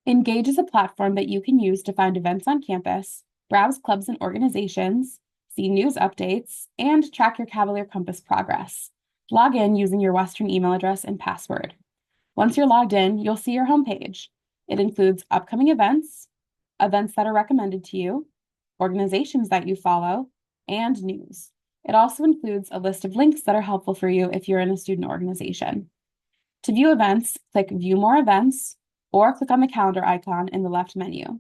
Engage is a platform that you can use to find events on campus, browse clubs and organizations, see news updates, and track your Cavalier Compass progress. Log in using your Western email address and password. Once you're logged in, you'll see your homepage. It includes upcoming events, events that are recommended to you, organizations that you follow, and news. It also includes a list of links that are helpful for you if you're in a student organization. To view events, click View More Events, or click on the calendar icon in the left menu.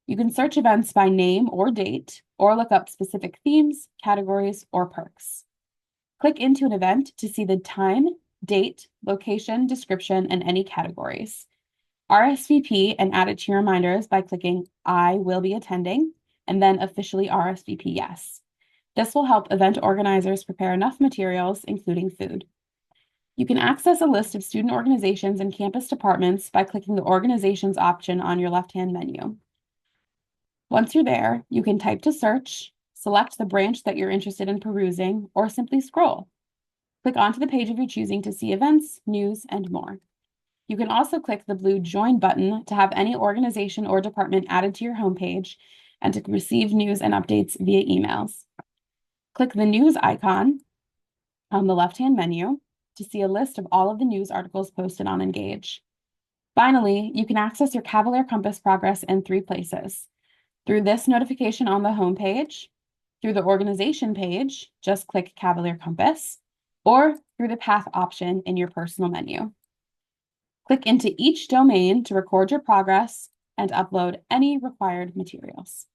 You can search events by name or date, or look up specific themes, categories, or perks. Click into an event to see the time, date, location, description, and any categories. RSVP and add it to your reminders by clicking I will be attending, and then officially RSVP yes. This will help event organizers prepare enough materials, including food. You can access a list of student organizations and campus departments by clicking the Organizations option on your left-hand menu. Once you're there, you can type to search, select the branch that you're interested in perusing, or simply scroll. Click onto the page of your choosing to see events, news, and more. You can also click the blue Join button to have any organization or department added to your homepage and to receive news and updates via emails. Click the News icon on the left-hand menu to see a list of all of the news articles posted on Engage. Finally, you can access your Cavalier Compass progress in 3 places. Through this notification on the homepage, through the organization page, just click Cavalier Compass, or through the Path option in your personal menu. Click into each domain to record your progress and upload any required materials.